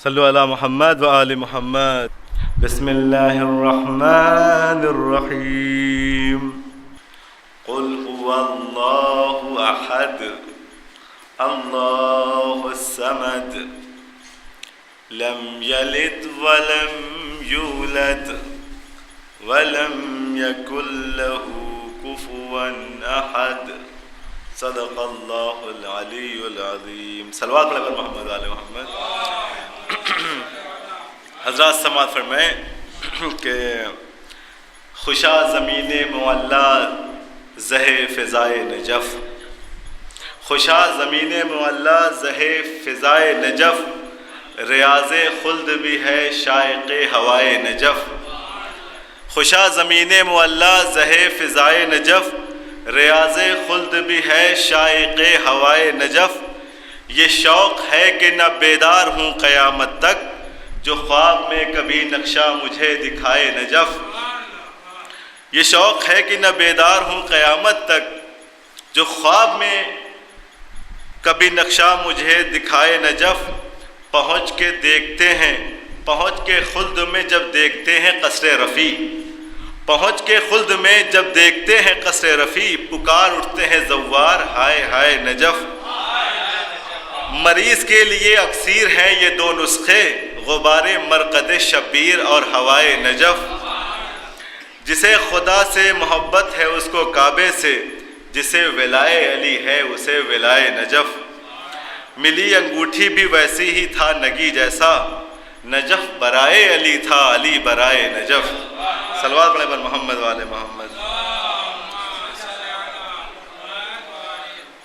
صلو علی محمد و آل محمد. بسم اللہ الرحمن الرحیم. قل هو اللہ احد اللہ الصمد لم یلد ولم یولد ولم یکن له کفوا احد. صدق اللہ العلی العظیم. صلوات علی محمد و آل محمد. حضرات سماعت فرمائیں کہ خوشا زمین معلا زہ فضائے نجف. خوشا زمین معلا زہ فضائے نجف ریاض خلد بھی ہے شائق ہوائے نجف. خوشا زمین معلا زہ فضائے نجف ریاض خلد بھی ہے شائق ہوائے نجف. یہ شوق ہے کہ نہ بیدار ہوں قیامت تک جو خواب میں کبھی نقشہ مجھے دکھائے نجف. یہ شوق ہے کہ نہ بیدار ہوں قیامت تک جو خواب میں کبھی نقشہ مجھے دکھائے نجف. پہنچ کے دیکھتے ہیں پہنچ کے خلد میں جب دیکھتے ہیں قصر رفیع. پہنچ کے خلد میں جب دیکھتے ہیں قصر رفیع پکار اٹھتے ہیں زوار ہائے ہائے نجف. مریض کے لیے اکسیر ہیں یہ دو نسخے غبار مرقد شبیر اور ہوائے نجف. جسے خدا سے محبت ہے اس کو کعبے سے جسے ولائے علی ہے اسے ولائے نجف. ملی انگوٹھی بھی ویسی ہی تھا نگی جیسا نجف برائے علی تھا علی برائے نجف. صلوات علی محمد والے محمد.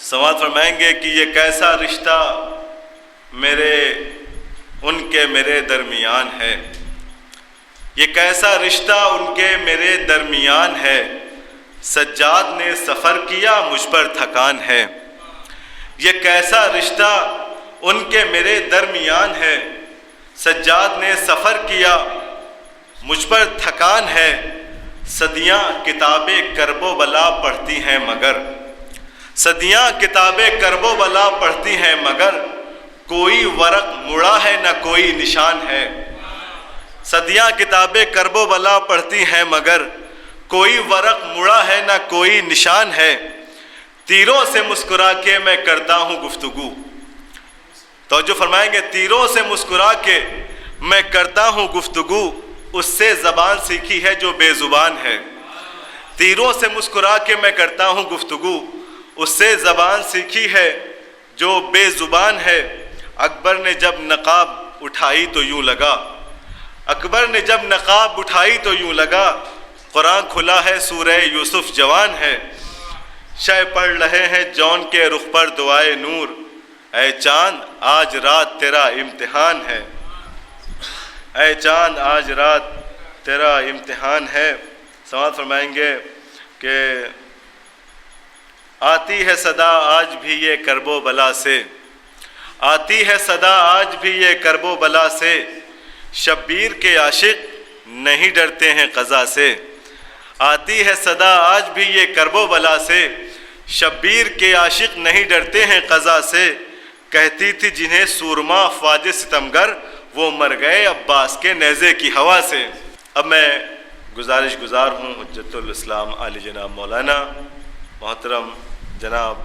سماعت فرمائیں گے کہ یہ کیسا رشتہ میرے درمیان ہے. یہ کیسا رشتہ ان کے میرے درمیان ہے. سجاد نے سفر کیا مجھ پر تھکان ہے. یہ کیسا رشتہ ان کے میرے درمیان ہے. سجاد نے سفر کیا مجھ پر تھکان ہے. صدیاں کتابیں کرب و بلا پڑھتی ہیں مگر صدیاں کتابیں کرب و بلا پڑھتی ہیں مگر کوئی ورق مڑا ہے نہ کوئی نشان ہے. صدیاں کتابیں کرب و بلا پڑھتی ہیں مگر کوئی ورق مڑا ہے نہ کوئی نشان ہے. تیروں سے مسکرا کے میں کرتا ہوں گفتگو. توجہ فرمائیں گے تیروں سے مسکرا کے میں کرتا ہوں گفتگو اس سے زبان سیکھی ہے جو بے زبان ہے. تیروں سے مسکرا کے میں کرتا ہوں گفتگو اس سے زبان سیکھی ہے جو بے زبان ہے. اکبر نے جب نقاب اٹھائی تو یوں لگا اکبر نے جب نقاب اٹھائی تو یوں لگا قرآن کھلا ہے سورہ یوسف جوان ہے. شہ پڑھ رہے ہیں جون کے رخ پر دعائے نور اے چاند آج رات تیرا امتحان ہے. اے چاند آج رات تیرا امتحان ہے. سماعت فرمائیں گے کہ آتی ہے صدا آج بھی یہ کرب و بلا سے آتی ہے صدا آج بھی یہ کرب و بلا سے شبیر کے عاشق نہیں ڈرتے ہیں قضا سے. آتی ہے صدا آج بھی یہ کرب و بلا سے شبیر کے عاشق نہیں ڈرتے ہیں قضا سے. کہتی تھی جنہیں سورما افواج ستمگر وہ مر گئے عباس کے نیزے کی ہوا سے. اب میں گزارش گزار ہوں حجت الاسلام علی جناب مولانا محترم جناب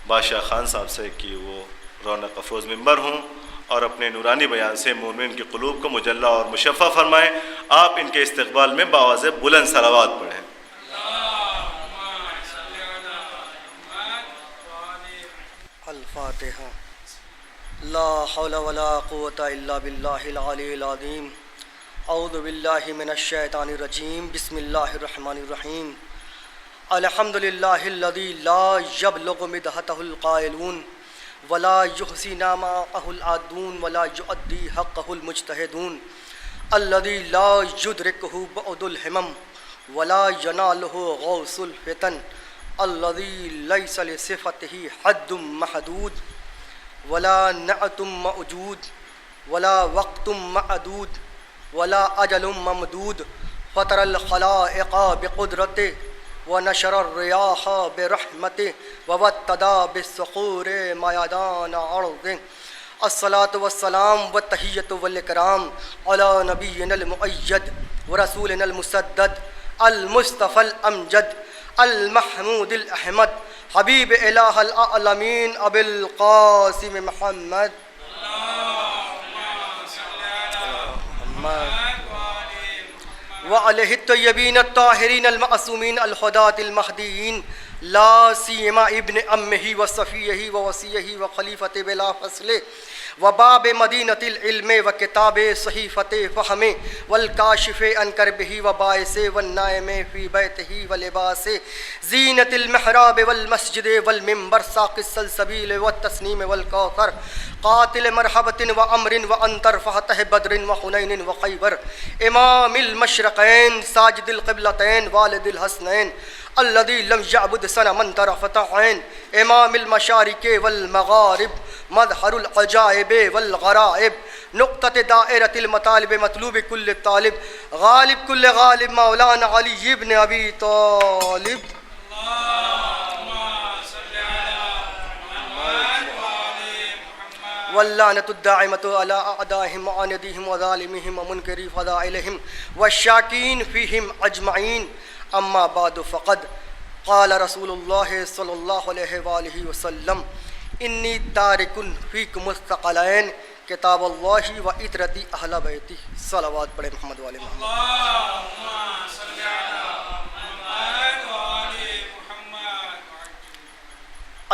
بادشاہ خان صاحب سے کہ وہ رونق افروز ممبر ہوں اور اپنے نورانی بیان سے مومن کے قلوب کو مجلہ اور مشفع فرمائیں. آپ ان کے استقبال میں بآواز بلند صلوات پڑھیں. الفاتحہ. لا حول ولا قوة الا باللہ العلی العظیم. اعوذ باللہ من الشیطان الرجیم. بسم اللہ الرحمن الرحیم. الحمد للہ الذی لا یبلغ مدحتہ القائلون ولا یحصی نعماءہ العادون ولا یؤدی حقہ المجتہدون. الذی لا یدرکہ بعد الہمم ولا ینالہ غوث الفتن. الذی لیس لصفتہ حد محدود ولا نعت موجود ولا وقت معدود ولا اجل ممدود. فطر الخلائق بقدرته ونشر الریاح برحمته ووتدا بالصخور میدان عرضه. الصلاۃ والسلام والتحیۃ والاکرام علی نبینا المؤید ورسولنا المسدد المصطفى الامجد المحمود الاحمد حبیب الہ العالمین ابی القاسم محمد وعلیہ الطیبین الطاہرین المعصومین الہداۃ المہدیین لا سیما ابن امہ وصفیہ ووصیہ وخلیفۃ بلا فصل وباب مدینۃ العلم وکتاب صحیفۃ فہم والکاشف عن کربہ وباعث والنائم فی بیتہ ولباس زینۃ المحراب والمسجد والمنبر ساق السلسبیل والتسنیم والکوثر قاتل مرحبۃ وامر وانتر فتح بدر وحنین وخیبر امام المشرقین ساجد القبلتین والد الحسنین الذي لم يعبد صنما طرفة عين امام المشارق والمغارب مظهر العجائب والغرائب نقطة دائرة المطالب مطلوب كل طالب غالب كل غالب مولانا علي بن ابي طالب واللعنة الداعمة على أعدائهم وعانديهم وظالمهم ومنكري فضائلهم والشاكين فيهم أجمعين اما بعد فقد قال رسول اللہ صلی اللہ علیہ وآلہ وسلم انی تارک فیکم الثقلین کتاب اللہ و عطرتی اہل بیتی. صلوات پڑھے محمد والے محمد.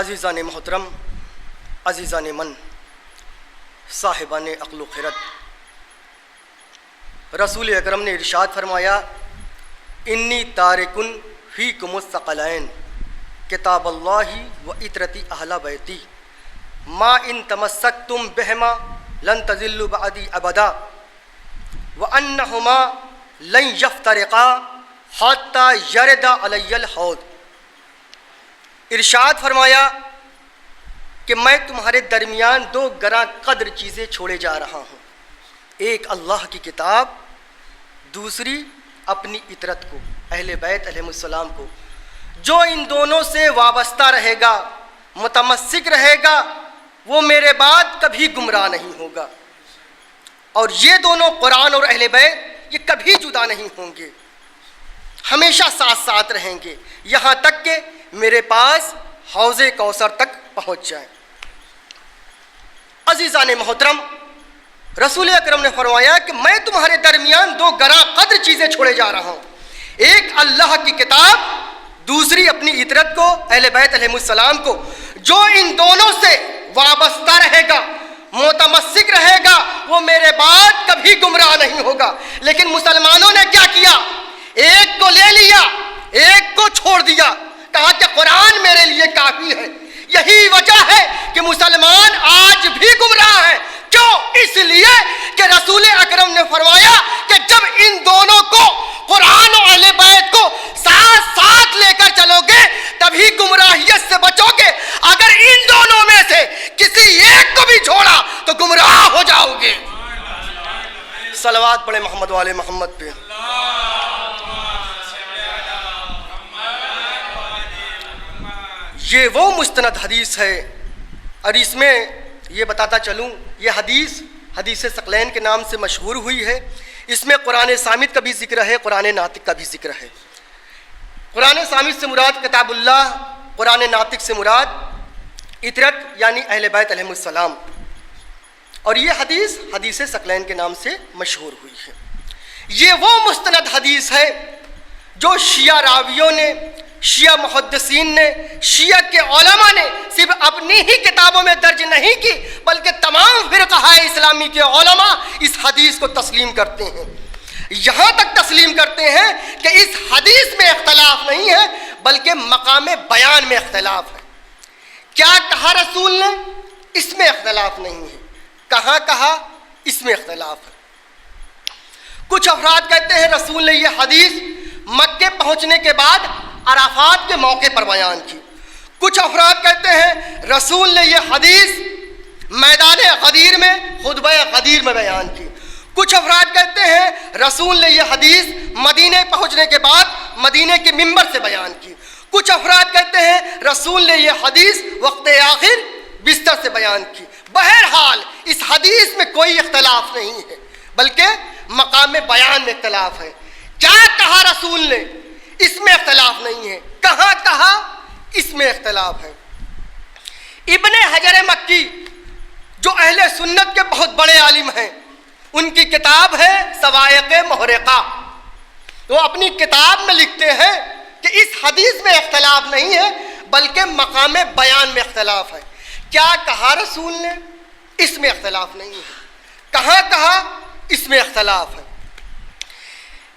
عزیزان محترم، عزیزان من، صاحبان عقل و خرد، رسول اکرم نے ارشاد فرمایا انی تارکن فیکم الثقلین کتاب اللہ و عطرتی اہل بیتی ما ان تمسکتم بہما لن تضلوا بعدی ابدا وانہما لن یفترقا حتی یرد علی الحوض. ارشاد فرمایا کہ میں تمہارے درمیان دو گراں قدر چیزیں چھوڑے جا رہا ہوں، ایک اللہ کی کتاب، دوسری اپنی عطرت کو، اہل بیت علیہ السلام کو. جو ان دونوں سے وابستہ رہے گا، متمسک رہے گا، وہ میرے بعد کبھی گمراہ نہیں ہوگا. اور یہ دونوں قرآن اور اہل بیت یہ کبھی جدا نہیں ہوں گے، ہمیشہ ساتھ ساتھ رہیں گے یہاں تک کہ میرے پاس حوض کوثر تک پہنچ جائیں. عزیزان محترم، رسول اکرم نے فرمایا کہ میں تمہارے درمیان دو گراں قدر چیزیں چھوڑے جا رہا ہوں، ایک اللہ کی کتاب، دوسری اپنی عطرت کو، اہل بیت علیہ السلام کو. جو ان دونوں سے وابستہ رہے گا، متمسک رہے گا، وہ میرے بعد کبھی گمراہ نہیں ہوگا. لیکن مسلمانوں نے کیا کیا؟ ایک کو لے لیا، ایک کو چھوڑ دیا، کہا کہ قرآن میرے لیے کافی ہے. یہی وجہ ہے کہ مسلمان آج بھی گمراہ ہیں. کیوں؟ اس لیے کہ رسول اکرم نے فرمایا کہ جب ان دونوں کو، قرآن و اہل بیت کو ساتھ ساتھ لے کر چلو گے تبھی گمراہیت سے بچو گے. اگر ان دونوں میں سے کسی ایک کو بھی چھوڑا تو گمراہ ہو جاؤ گے. صلوات پڑھے محمد والے محمد پہ. یہ وہ مستند حدیث ہے، اور اس میں یہ بتاتا چلوں، یہ حدیث ثقلین کے نام سے مشہور ہوئی ہے. اس میں قرآن صامت کا بھی ذکر ہے، قرآن ناطق کا بھی ذکر ہے. قرآن صامت سے مراد کتاب اللہ، قرآن ناطق سے مراد عطرت یعنی اہل بیت علیہ السلام. اور یہ حدیث ثقلین کے نام سے مشہور ہوئی ہے. یہ وہ مستند حدیث ہے جو شیعہ راویوں نے، شیعہ محدثین نے، شیعہ کے علماء نے صرف اپنی ہی کتابوں میں درج نہیں کی، بلکہ تمام فرقہ اسلامی کے علماء اس حدیث کو تسلیم کرتے ہیں. یہاں تک تسلیم کرتے ہیں کہ اس حدیث میں اختلاف نہیں ہے بلکہ مقام بیان میں اختلاف ہے. کیا کہا رسول نے؟ اس میں اختلاف نہیں ہے. کہاں کہا؟ اس میں اختلاف ہے. کچھ افراد کہتے ہیں رسول نے یہ حدیث مکے پہنچنے کے بعد عرفات کے موقع پر بیان کی. کچھ افراد کہتے ہیں رسول نے یہ حدیث میدان غدیر میں، خطبہ غدیر میں بیان کی. کچھ افراد کہتے ہیں رسول نے یہ حدیث مدینے پہنچنے کے بعد مدینے کے منبر سے بیان کی. کچھ افراد کہتے ہیں رسول نے یہ حدیث وقت آخر بستر سے بیان کی. بہرحال اس حدیث میں کوئی اختلاف نہیں ہے، بلکہ مقام بیان میں اختلاف ہے۔ کیا کہا رسول نے، اس میں اختلاف نہیں ہے، کہاں کہا، اس میں اختلاف ہے۔ ابن حجر مکی جو اہل سنت کے بہت بڑے عالم ہیں، ان کی کتاب ہے صواعق محرقہ، وہ اپنی کتاب میں لکھتے ہیں کہ اس حدیث میں اختلاف نہیں ہے بلکہ مقام بیان میں اختلاف ہے۔ کیا کہا رسول نے، اس میں اختلاف نہیں ہے، کہاں کہا، اس میں اختلاف ہے۔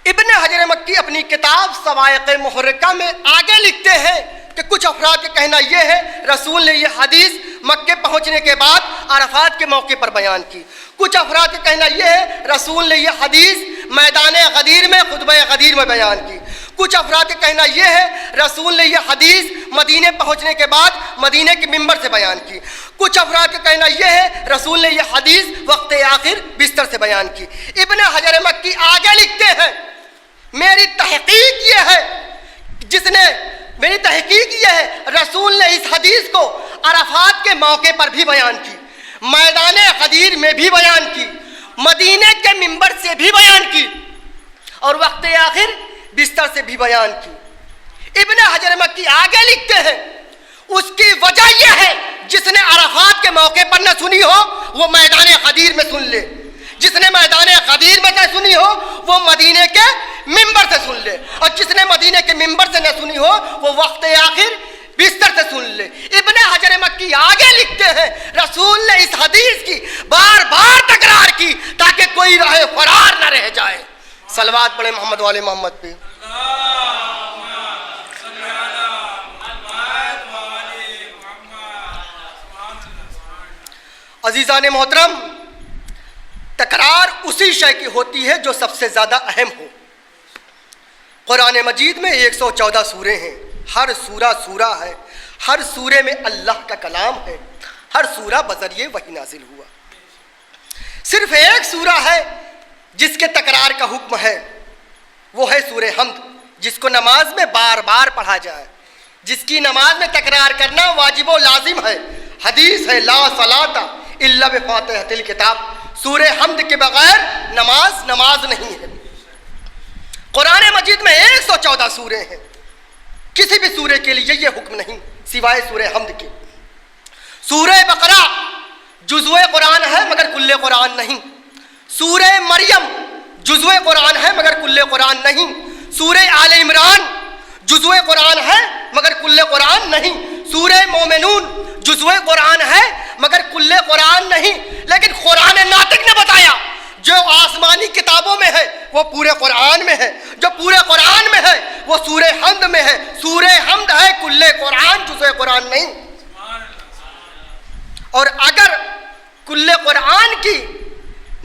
ابن حجر مکی اپنی کتاب صواعق محرقہ میں آگے لکھتے ہیں کہ کچھ افراد کا کہنا یہ ہے رسول نے یہ حدیث مکے پہنچنے کے بعد عرفات کے موقع پر بیان کی، کچھ افراد کا کہنا یہ ہے رسول نے یہ حدیث میدان غدیر میں خطبہ غدیر میں بیان کی، کچھ افراد کا کہنا یہ ہے رسول نے یہ حدیث مدینے پہنچنے کے بعد مدینے کے منبر سے بیان کی، کچھ افراد کا کہنا یہ ہے رسول نے یہ حدیث وقت آخر بستر سے بیان کی۔ ابن حجر مکی آگے لکھتے ہیں میری تحقیق یہ ہے، میری تحقیق یہ ہے رسول نے اس حدیث کو عرفات کے موقع پر بھی بیان کی، میدان غدیر میں بھی بیان کی، مدینے کے منبر سے بھی بیان کی، اور وقت آخر بستر سے بھی بیان کی۔ ابن حجر مکی آگے لکھتے ہیں اس کی وجہ یہ ہے جس نے عرفات کے موقع پر نہ سنی ہو وہ میدان غدیر میں سن لے، جس نے میدان غدیر میں نہ سنی ہو وہ مدینے کے منبر سے سن لے، اور جس نے مدینے کے منبر سے نہ سنی ہو وہ وقت آخر بستر سے سن لے۔ ابن حجر مکی آگے لکھتے ہیں رسول نے اس حدیث کی بار بار تکرار کی تاکہ کوئی راہ فرار نہ رہ جائے۔ صلوات پڑھیں محمد والے محمد پہ۔ عزیزان محترم، تکرار اسی شے کی ہوتی ہے جو سب سے زیادہ اہم ہو۔ قرآن مجید میں 114 سورے ہیں، ہر سورہ سورہ ہے، ہر سورے میں اللہ کا کلام ہے، ہر سورہ بذریعہ وحی نازل ہوا۔ صرف ایک سورہ ہے جس کے تکرار کا حکم ہے، وہ ہے سورہ حمد، جس کو نماز میں بار بار پڑھا جائے، جس کی نماز میں تکرار کرنا واجب و لازم ہے۔ حدیث ہے لا صلاۃ الا بفاتحۃ الکتاب، سورہ حمد کے بغیر نماز نہیں ہے۔ قرآن مجید میں 114 سورے ہیں، کسی بھی سورے کے لیے یہ حکم نہیں سوائے سورہ حمد کے۔ سورہ بقرہ جزو قرآن ہے مگر کل قرآن نہیں، سورہ مریم جزو قرآن ہے مگر کل قرآن نہیں، سورہ آل عمران جزو قرآن ہے مگر کل قرآن نہیں، سورہ مومنون جزو قرآن ہے مگر کل قرآن نہیں۔ لیکن قرآن ناطق نے بتایا جو آسمانی کتابوں میں ہے وہ پورے قرآن میں ہے، جو پورے قرآن میں ہے وہ سورہ حمد میں ہے، سورہ حمد ہے کل قرآن، جزو قرآن نہیں۔ اور اگر کل قرآن کی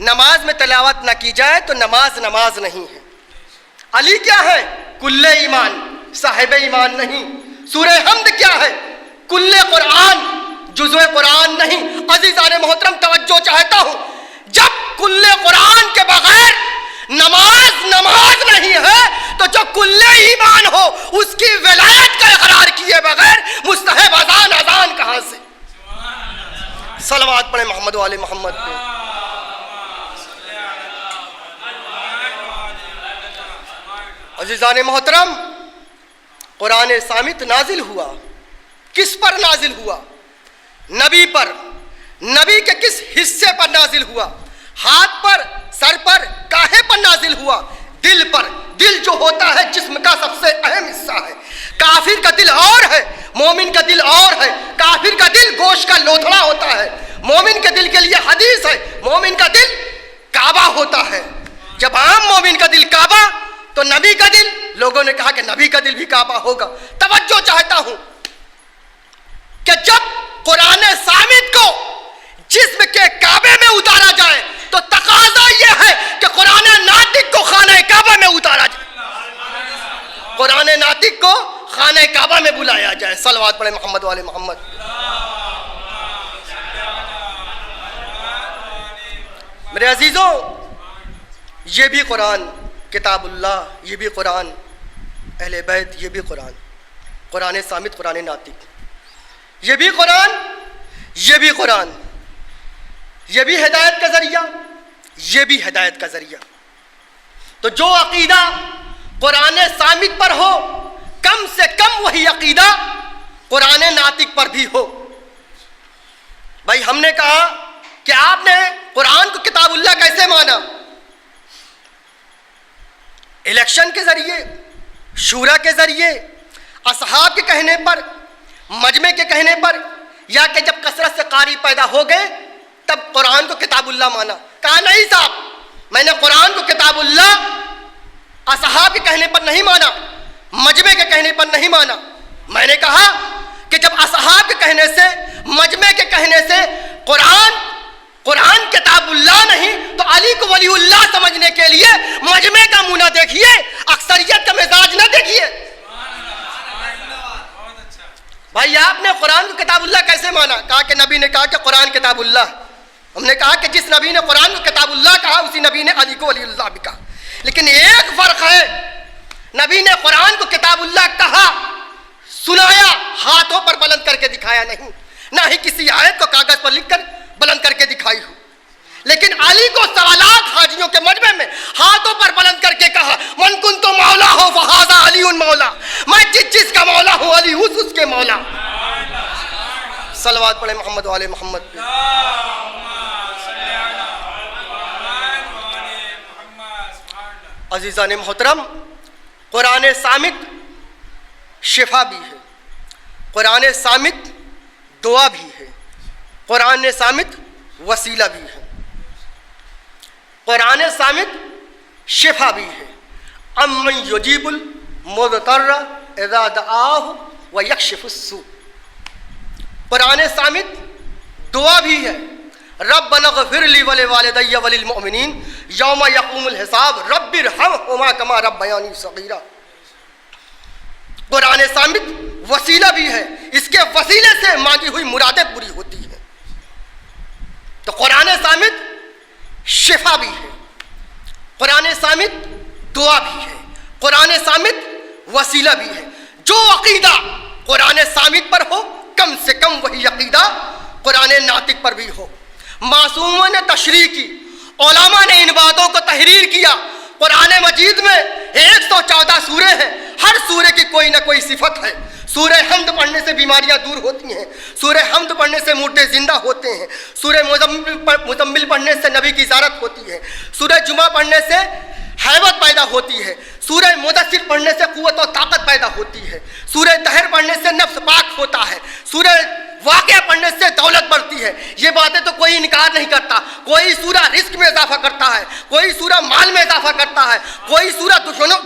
نماز میں تلاوت نہ کی جائے تو نماز نہیں ہے۔ علی کیا ہے؟ کل ایمان، صاحب ایمان نہیں۔ سورہ حمد کیا ہے؟ کل قرآن، جزو قرآن نہیں۔ عزیزان محترم توجہ چاہتا ہوں، جب کل قرآن کے بغیر نماز نہیں ہے تو جو کل ایمان ہو اس کی ولایت کا اقرار کیے بغیر مستحب اذان کہاں سے؟ صلوات پڑھیں محمد والے محمد پہ۔ عزیزان محترم، قرآن صامت نازل ہوا، کس پر نازل ہوا؟ نبی پر۔ نبی کے کس حصے پر نازل ہوا؟ ہاتھ پر، سر پر، کاہے پر نازل ہوا؟ دل پر۔ دل جو ہوتا ہے جسم کا سب سے اہم حصہ ہے۔ کافر کا دل اور ہے، مومن کا دل اور ہے۔ کافر کا دل گوشت کا لوتھڑا ہوتا ہے، مومن کے دل کے لیے حدیث ہے مومن کا دل کعبہ ہوتا ہے۔ جب عام مومن کا دل کعبہ تو نبی کا دل، لوگوں نے کہا کہ نبی کا دل بھی کعبہ ہوگا۔ توجہ چاہتا ہوں کہ جب قرآن صامت کو جسم کے کعبے میں اتارا جائے تو تقاضا یہ ہے کہ قرآن ناطق کو خانہ کعبہ میں اتارا جائے، قرآن ناطق کو خانہ کعبہ میں بلایا جائے۔ صلوات پڑھیں محمد والے محمد۔ میرے عزیزوں، یہ بھی قرآن کتاب اللہ، یہ بھی قرآن اہل بیت، یہ بھی قرآن صامت، قرآن ناطق، یہ بھی قرآن یہ بھی ہدایت کا ذریعہ، یہ بھی ہدایت کا ذریعہ۔ تو جو عقیدہ قرآن صامت پر ہو، کم سے کم وہی عقیدہ قرآن ناطق پر بھی ہو۔ بھائی ہم نے کہا کہ آپ نے قرآن کو کتاب اللہ کیسے مانا؟ الیکشن کے ذریعے، شورا کے ذریعے، اصحاب کے کہنے پر، مجمع کے کہنے پر، یا کہ جب کثرت سے قاری پیدا ہو گئے تب قرآن کو کتاب اللہ مانا؟ کہا نہیں صاحب، میں نے قرآن کو کتاب اللہ اصحاب کے کہنے پر نہیں مانا، مجمع کے کہنے پر نہیں مانا۔ میں نے کہا کہ جب اصحاب کے کہنے سے، مجمع کے کہنے سے قرآن کتاب اللہ نہیں تو علی کو ولی اللہ سمجھنے کے لیے مجمع کا منہ نہ دیکھیے، اکثریت کا مزاج نہ دیکھیے۔ بھائی آپ نے قرآن کو کتاب اللہ کیسے مانا؟ کہا کہ نبی نے کہا کہ قرآن کتاب اللہ۔ ہم نے کہا کہ جس نبی نے قرآن کو کتاب اللہ کہا اسی نبی نے علی کو ولی اللہ بھی کہا، لیکن ایک فرق ہے، نبی نے قرآن کو کتاب اللہ کہا، سنایا، ہاتھوں پر بلند کر کے دکھایا نہیں، نہ ہی کسی آیت کو کاغذ پر لکھ کر بلند کر کے دکھائی ہو، لیکن علی کو سوالات حاجیوں کے مجمع میں ہاتھوں پر بلند کر کے کہا من کنت مولا ہو فہذا علی مولا، میں جس چیز کا مولا ہوں علی اس کے مولا۔ صلوات پڑھے محمد والے محمد پہ۔ عزیزان محترم، قرآن صامت شفا بھی ہے، قرآن صامت دعا بھی ہے، قرآن صامت وسیلہ بھی ہے، قرآن صامت شفا بھی ہے۔ امن یجیب المضطر اذا دعاہ ویکشف السوء، قرآن صامت دعا بھی ہے۔ ربنا اغفر لی ولوالدی وللمؤمنین یوم یقوم الحساب رب ارحمہما کما ربیانی صغیرا۔ قرآن صامت وسیلہ بھی ہے، اس کے وسیلے سے مانگی ہوئی مرادیں پوری ہوتی ہیں۔ تو قرآن صامت شفا بھی ہے، قرآن صامت دعا بھی ہے، قرآن صامت وسیلہ بھی ہے۔ جو عقیدہ قرآن صامت پر ہو کم سے کم وہی عقیدہ قرآن ناطق پر بھی ہو۔ معصوموں نے تشریح کی، علماء نے ان باتوں کو تحریر کیا۔ قرآن مجید میں 114 سورے ہیں، ہر سورے کی کوئی نہ کوئی صفت ہے۔ سورہ حمد پڑھنے سے بیماریاں دور ہوتی ہیں، سورہ حمد پڑھنے سے مردے زندہ ہوتے ہیں، سورہ مزمل پڑھنے سے نبی کی زیارت ہوتی ہے، سورہ جمعہ پڑھنے سے حیبت پیدا ہوتی ہے، سورہ مدثر پڑھنے سے قوت و طاقت پیدا ہوتی ہے، سورہ دہر پڑھنے سے نفس پاک ہوتا ہے، سورہ واقعہ پڑھنے سے دولت بڑھتی ہے۔ یہ باتیں تو کوئی انکار نہیں کرتا۔ کوئی سورہ رزق میں اضافہ کرتا ہے، کوئی سورہ مال میں اضافہ کرتا ہے، کوئی سورہ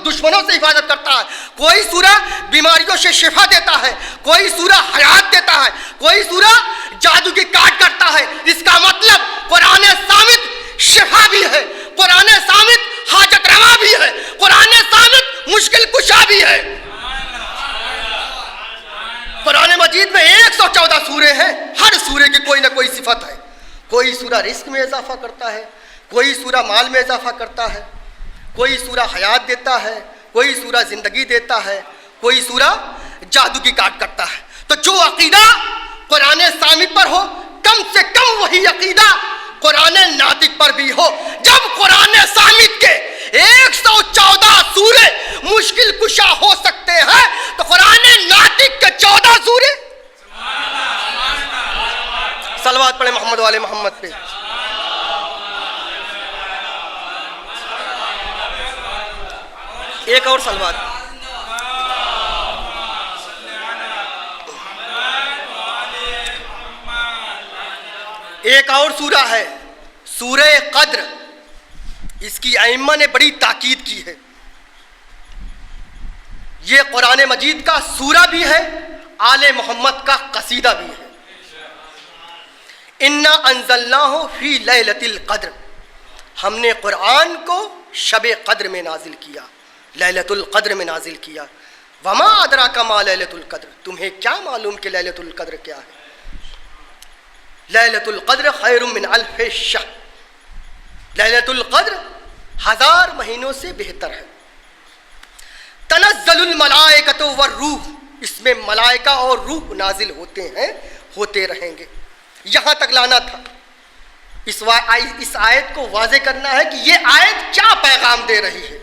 دشمنوں سے حفاظت کرتا ہے، کوئی سورہ بیماریوں سے شفا دیتا ہے، کوئی سورہ حیات دیتا ہے، کوئی سورہ جادو کی کاٹ کرتا ہے۔ اس کا مطلب قرآن صامت شفا بھی ہے، قرآن صامت حاجت روا بھی ہے، قرآن صامت مشکل کشا بھی ہے۔ قرآن مجید میں 114 سورے ہیں، ہر سورے کی کوئی نہ کوئی صفت ہے۔ کوئی سورہ رزق میں اضافہ کرتا ہے، کوئی سورہ مال میں اضافہ کرتا ہے، کوئی سورہ حیات دیتا ہے، کوئی سورہ زندگی دیتا ہے، کوئی سورہ جادو کی کاٹ کرتا ہے۔ تو جو عقیدہ قرآن صامت پر ہو کم سے کم وہی عقیدہ قرآن ناطق پر بھی ہو۔ جب قرآن صامت کے 114 سورے مشکل کشا ہو سکتے ہیں تو قرآن ناطق کے 14 سورے، صلوات پڑھے محمد والے محمد پہ۔ ایک اور صلوات، ایک اور سورہ ہے سورہ قدر، اس کی ائمہ نے بڑی تاکید کی ہے۔ یہ قرآن مجید کا سورہ بھی ہے، آل محمد کا قصیدہ بھی ہے۔ انا انزلناہ فی لیلۃ القدر، ہم نے قرآن کو شب قدر میں نازل کیا، لیلۃ القدر میں نازل کیا۔ وما ادراک ما لیلۃ القدر، تمہیں کیا معلوم کہ لیلۃ القدر کیا ہے؟ لیلۃ القدر خیر من الف شہر، لیلۃ القدر 1000 مہینوں سے بہتر ہے۔ تنزل الملائکۃ والروح، اس میں ملائکہ اور روح نازل ہوتے ہیں، ہوتے رہیں گے۔ یہاں تک لانا تھا۔ اس آیت کو واضح کرنا ہے کہ یہ آیت کیا پیغام دے رہی ہے.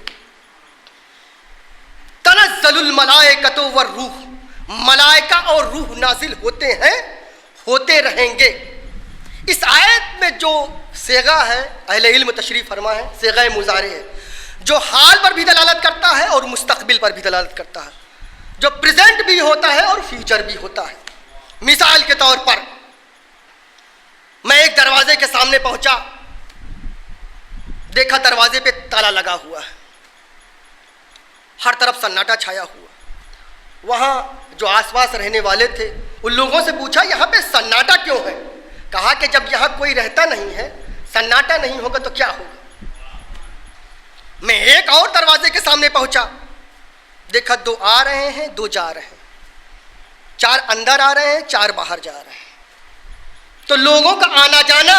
تنزل الملائکۃ والروح، ملائکہ اور روح نازل ہوتے ہیں، ہوتے رہیں گے. اس آیت میں جو صیغہ ہے اہل علم تشریح فرما ہے صیغہ مضارع ہے، جو حال پر بھی دلالت کرتا ہے اور مستقبل پر بھی دلالت کرتا ہے، جو پریزنٹ بھی ہوتا ہے اور فیوچر بھی ہوتا ہے. مثال کے طور پر میں ایک دروازے کے سامنے پہنچا، دیکھا دروازے پہ تالا لگا ہوا ہے، ہر طرف سناٹا چھایا ہوا. وہاں جو آس پاس رہنے والے تھے ان لوگوں سے پوچھا یہاں پہ سناٹا کیوں ہے؟ کہا کہ جب یہاں کوئی رہتا نہیں ہے، سناٹا نہیں ہوگا تو کیا ہوگا. میں ایک اور دروازے کے سامنے پہنچا، دیکھا 2 آ رہے ہیں 2 جا رہے ہیں، 4 اندر آ رہے ہیں 4 باہر جا رہے ہیں. تو لوگوں کا آنا جانا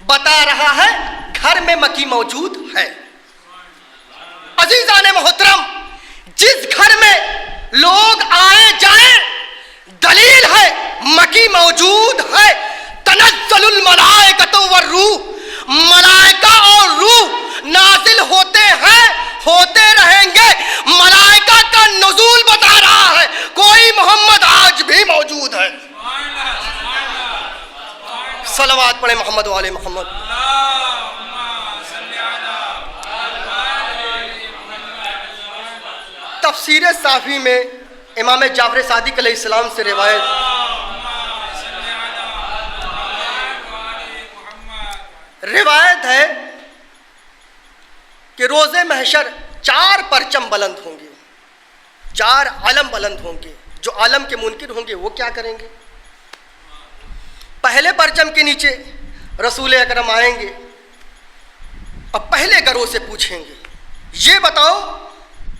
بتا رہا ہے گھر میں مکی موجود ہے. عزیزان محترم، جس گھر میں لوگ آئے جائیں دلیل ہے مکی موجود ہے. تنزل الملائکۃ والروح، ملائکہ اور روح نازل ہوتے ہیں، ہوتے رہیں گے. ملائکہ کا نزول بتا رہا ہے کوئی محمد آج بھی موجود ہے. صلوات پڑھیں محمد والے محمد. تفسیر صافی میں امام جعفر صادق علیہ السلام سے روایت ہے کہ روز محشر 4 پرچم بلند ہوں گے، 4 علم بلند ہوں گے. جو عالم کے منکر ہوں گے وہ کیا کریں گے؟ پہلے پرچم کے نیچے رسول اکرم آئیں گے اور پہلے گروہ سے پوچھیں گے یہ بتاؤ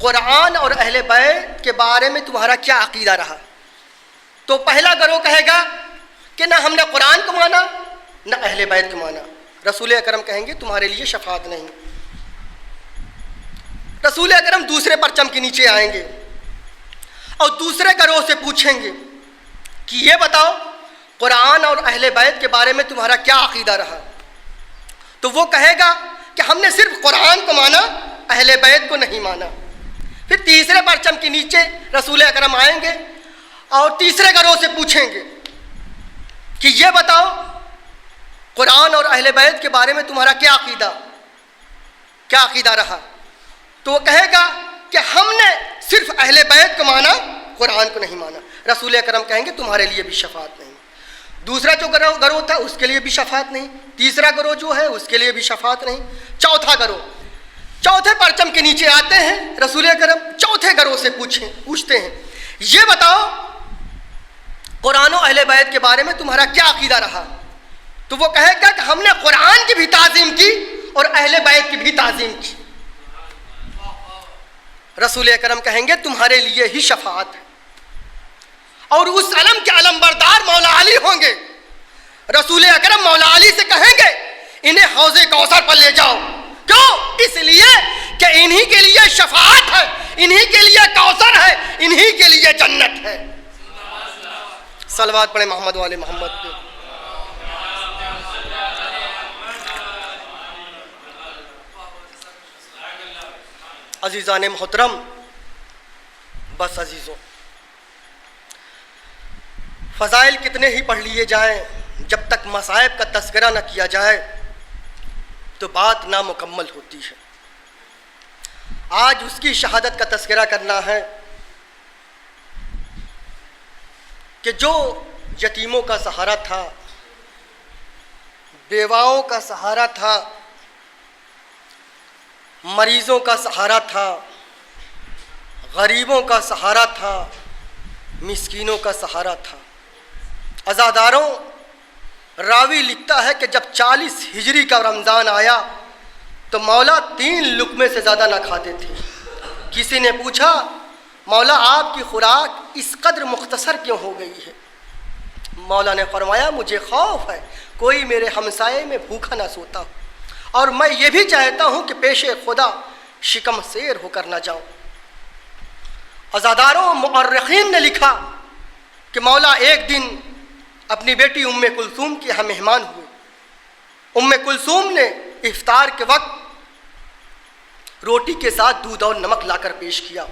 قرآن اور اہل بیت کے بارے میں تمہارا کیا عقیدہ رہا. تو پہلا گروہ کہے گا کہ نہ ہم نے قرآن کو مانا نہ اہل بیت کو مانا. رسول اکرم کہیں گے تمہارے لیے شفاعت نہیں. رسول اکرم دوسرے پرچم کے نیچے آئیں گے اور دوسرے گروہ سے پوچھیں گے کہ یہ بتاؤ قرآن اور اہل بیت کے بارے میں تمہارا کیا عقیدہ رہا. تو وہ کہے گا کہ ہم نے صرف قرآن کو مانا، اہل بیت کو نہیں مانا. پھر تیسرے پرچم کے نیچے رسول اکرم آئیں گے اور تیسرے گروہ سے پوچھیں گے کہ یہ بتاؤ قرآن اور اہل بیت کے بارے میں تمہارا کیا عقیدہ رہا. تو وہ کہے گا کہ ہم نے صرف اہل بیت کو مانا، قرآن کو نہیں مانا. رسول اکرم کہیں گے تمہارے لیے بھی شفاعت نہیں. دوسرا جو گروہ تھا اس کے لیے بھی شفاعت نہیں. تیسرا گروہ جو ہے اس کے لیے بھی شفاعت نہیں. چوتھا گروہ چوتھے پرچم کے نیچے آتے ہیں. رسول اکرم چوتھے گروہ سے پوچھتے ہیں یہ بتاؤ قرآن و اہل بیت کے بارے میں تمہارا کیا عقیدہ رہا. تو وہ کہے گا کہ ہم نے قرآن کی بھی تعظیم کی اور اہل بیت کی بھی تعظیم کی. رسول اکرم کہیں گے تمہارے لیے ہی شفاعت ہے. اور اس علم کے علم بردار مولا علی ہوں گے. رسول اکرم مولا علی سے کہیں گے انہیں حوض کوثر پر لے جاؤ. کیوں؟ اس لیے کہ انہی کے لیے شفاعت ہے، انہی کے لیے کوثر ہے، انہی کے لیے جنت ہے. صلوات پڑھیں محمد والے محمد پہ. عزیزان محترم، بس عزیزوں، فضائل کتنے ہی پڑھ لیے جائیں جب تک مصائب کا تذکرہ نہ کیا جائے تو بات نامکمل ہوتی ہے. آج اس کی شہادت کا تذکرہ کرنا ہے کہ جو یتیموں کا سہارا تھا، بیواؤں کا سہارا تھا، مریضوں کا سہارا تھا، غریبوں کا سہارا تھا، مسکینوں کا سہارا تھا. عزاداروں، راوی لکھتا ہے کہ جب 40 ہجری کا رمضان آیا تو مولا 3 لقمے سے زیادہ نہ کھاتے تھے. کسی نے پوچھا مولا آپ کی خوراک اس قدر مختصر کیوں ہو گئی ہے؟ مولا نے فرمایا مجھے خوف ہے کوئی میرے ہمسائے میں بھوکا نہ سوتا ہو، اور میں یہ بھی چاہتا ہوں کہ پیش خدا شکم سیر ہو کر نہ جاؤں. عزاداروں، مؤرخین نے لکھا کہ مولا ایک دن اپنی بیٹی ام کلثوم کے یہاں مہمان ہوئے. ام کلثوم نے افطار کے وقت روٹی کے ساتھ دودھ اور نمک لا کر پیش کیا۔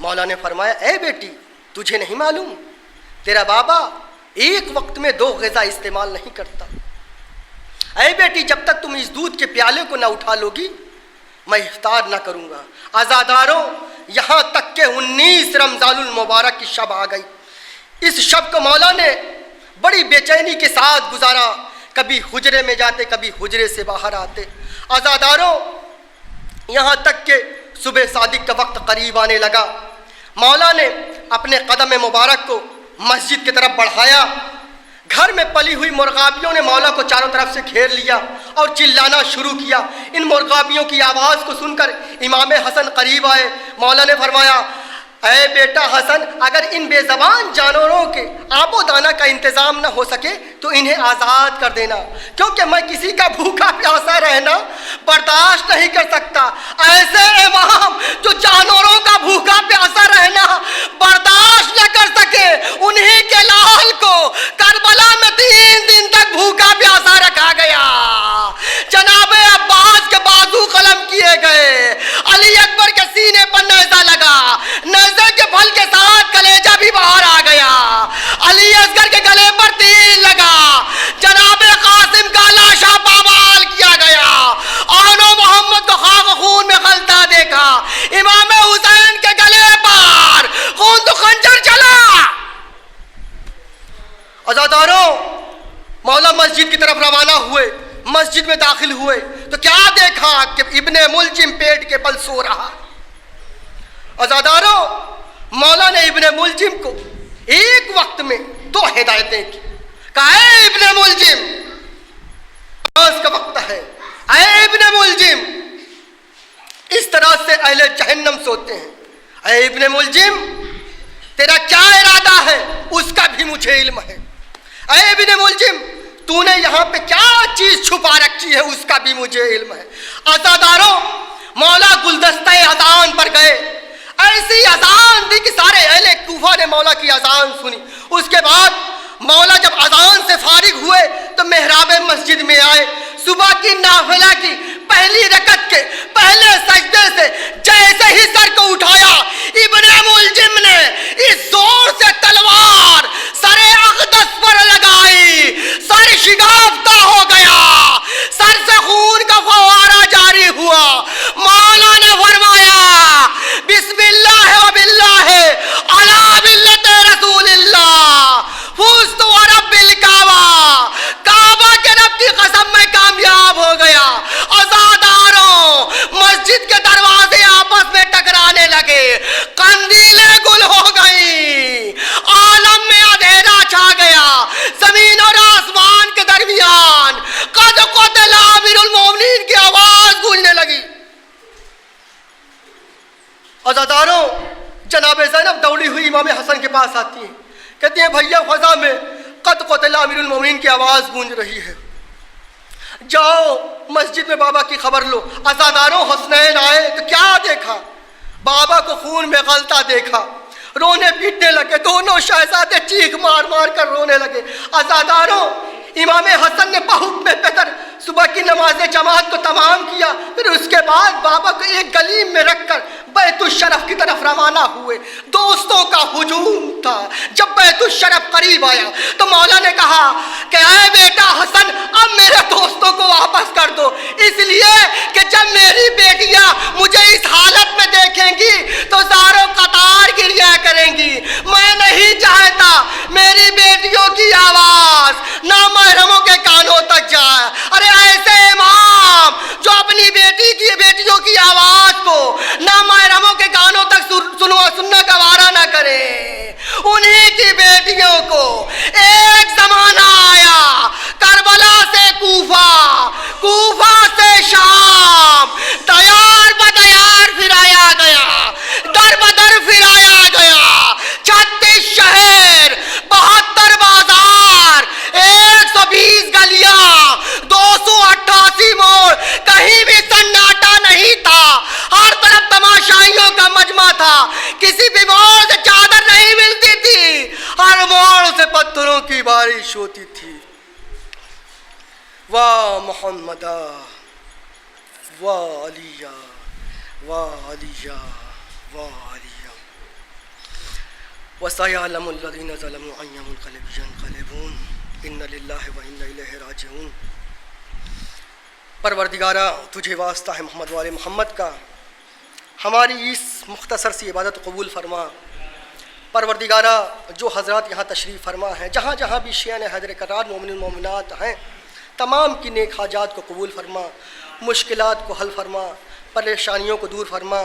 مولا نے فرمایا اے بیٹی تجھے نہیں معلوم تیرا بابا ایک وقت میں 2 غذا استعمال نہیں کرتا۔ اے بیٹی جب تک تم اس دودھ کے پیالے کو نہ اٹھا لوگی میں افطار نہ کروں گا۔ عزاداروں یہاں تک کہ 19 رمضان المبارک کی شب آ گئی۔ اس شب کو مولا نے بڑی بے چینی کے ساتھ گزارا، کبھی حجرے میں جاتے کبھی حجرے سے باہر آتے۔ عزاداروں یہاں تک کہ صبح صادق کا وقت قریب آنے لگا، مولا نے اپنے قدم مبارک کو مسجد کی طرف بڑھایا۔ گھر میں پلی ہوئی مرغابیوں نے مولا کو چاروں طرف سے گھیر لیا اور چلانا شروع کیا۔ ان مرغابیوں کی آواز کو سن کر امام حسن قریب آئے۔ مولا نے فرمایا اے بیٹا حسن اگر ان بے زبان جانوروں کے آب و دانہ کا انتظام نہ ہو سکے تو انہیں آزاد کر دینا، کیونکہ میں کسی کا بھوکا پیاسا رہنا برداشت نہیں کر سکتا۔ ایسے امام جو جانوروں کا بھوکا پیاسا رہنا برداشت نہ کر سکے انہیں کے لال کو کربلا میں 3 دن تک بھوکا پیاسا رکھا گیا۔ جناب عباس کے بازو قلم کیے گئے، علی اکبر کے سینے پر نیزہ لگا، نیزے کے پھل کے ساتھ کلیجہ بھی باہر آ گیا، علی اصغر کے گلے پر تیر لگا، جناب قاسم کا لاشا پامال کیا گیا، آنو محمد کو خاک خون میں خلتا دیکھا، امام حسین کے گلے پر خون تو خنجر چلا۔ عزاداروں مولا مسجد کی طرف روانہ ہوئے، مسجد میں داخل ہوئے تو کیا دیکھا کہ ابن ملجم پیٹ کے بل سو رہا۔ عزاداروں مولا نے ابن ملجم کو ایک وقت میں 2 ہدایتیں کی، کہا اے ابن ملجم نماز کا وقت ہے، اے ابن ملجم اس طرح سے اہل جہنم سوتے ہیں، اے ابن ملجم تیرا کیا ارادہ ہے اس کا بھی مجھے علم ہے، اے ابن ملجم تو نے یہاں پہ کیا چیز چھپا رکھی ہے اس کا بھی مجھے علم ہے۔ عزاداروں مولا گلدستہ اذان پر گئے، ایسی اذان دی کہ سارے اہل کوفہ نے مولا کی اذان سنی۔ اس کے بعد مولا جب اذان سے فارغ ہوئے تو محراب مسجد میں آئے، صبح کی نافلہ کی پہلی رکعت کے پہلے سجدے سے جیسے ہی سر کو اٹھایا ابن ملجم نے اس زور سے تلوار سر اقدس پر لگائی، سر شگافتہ ہو گیا، سر سے خون کا فوارہ جاری ہوا۔ مولا نے فرمایا بسم اللہ و باللہ علی ملت رسول اللہ فزت و رب الکعبہ، کعبہ کے رب کی قسم میں کامیاب ہو گیا۔ عزاداروں مسجد کے دروازے آپس میں ٹکرانے لگے، قندیلیں گل ہو گئیں، عالم میں اندھیرا چھا گیا، زمین اور آسمان کے درمیان قد قتل امیر المومنین کی آواز گونجنے لگی۔ عزاداروں جناب زینب دوڑی ہوئی امام حسن کے پاس آتی ہیں، کہتی ہیں بھیا فضا میں قد قتل امیر المومنین کی آواز گونج رہی ہے، جاؤ مسجد میں بابا کی خبر لو۔ عزاداروں حسنین آئے تو کیا دیکھا، بابا کو خون میں غلطہ دیکھا، رونے پیٹنے لگے، دونوں شہزادے چیخ مار مار کر رونے لگے۔ عزاداروں امام حسن نے بحکم پدر صبح کی نماز جماعت کو تمام کیا، پھر اس کے بعد بابا کو ایک گلیم میں رکھ کر بیت الشرف کی طرف روانہ ہوئے۔ دوستوں کا ہجوم تھا۔ جب بیت الشرف قریب آیا تو مولا نے کہا کہ اے بیٹا حسن اب میرے دوستوں کو واپس کر دو، اس لیے کہ جب میری بیٹیاں مجھے اس حالت میں دیکھیں گی تو زاروں قطار گریا کریں گی۔ میں نہیں چاہتا میری بیٹیوں کی آواز نامحرموں کے کانوں تک جائے۔ ارے ایسے امام جو اپنی بیٹیوں کی آواز کو نامحرموں کے کانوں تک سننا گوارا نہ کرے، انہی کی بیٹیوں کو ایک زمانہ آیا کربلا سے کوفہ، کوفہ سے شام، دیار بدیار پھرایا گیا، در بدر پھرایا گیا، 36 شہر، 72 بازار، 120 گلیاں، 288 موڑ، کہیں بھی سناٹا نہیں تھا، ہر طرف تماشائیوں کا مجمع تھا، کسی بھی موڑ سے چادر نہیں ملتی تھی، ہر موڑ سے پتھروں کی بارش ہوتی تھی۔ واہ محمدا وعلیا وعلیا وعلیا وسيعلم الذين ظلموا أي منقلب ينقلبون إن لله وإنا إليه راجعون۔ پروردگارہ تجھے واسطہ ہے محمد والے محمد کا، ہماری اس مختصر سی عبادت قبول فرما۔ پروردگارہ جو حضرات یہاں تشریف فرما ہیں، جہاں جہاں بھی شیعان حیدر کرار مومن مومنات ہیں، تمام کی نیک حاجات کو قبول فرما، مشکلات کو حل فرما، پریشانیوں کو دور فرما۔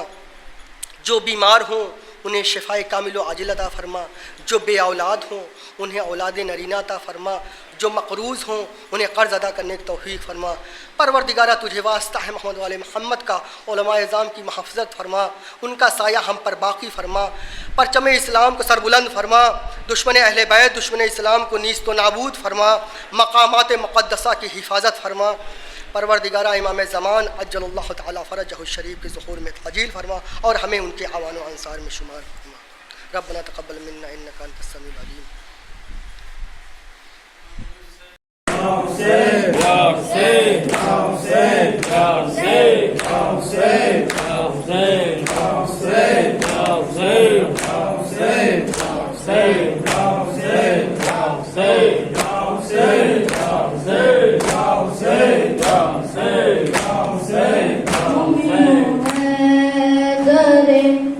جو بیمار ہوں انہیں شفائے کامل و عاجل عطا فرما، جو بے اولاد ہوں انہیں اولاد نرینہ عطا فرما، جو مقروض ہوں انہیں قرض ادا کرنے کی توفیق فرما۔ پروردگارہ تجھے واسطہ ہے محمد والے محمد کا، علماء اعظام کی محافظت فرما، ان کا سایہ ہم پر باقی فرما، پرچم اسلام کو سر بلند فرما، دشمن اہل بیت دشمن اسلام کو نیست و نابود فرما، مقامات مقدسہ کی حفاظت فرما۔ پروردگارہ امام زمان عجل اللہ تعالیٰ فرجہ الشریف کے ظہور میں تعجیل فرما اور ہمیں ان کے اعوان و انصار میں شمار فرما۔ ربنا تقبل منا انک انت السمیع العلیم۔ Amen.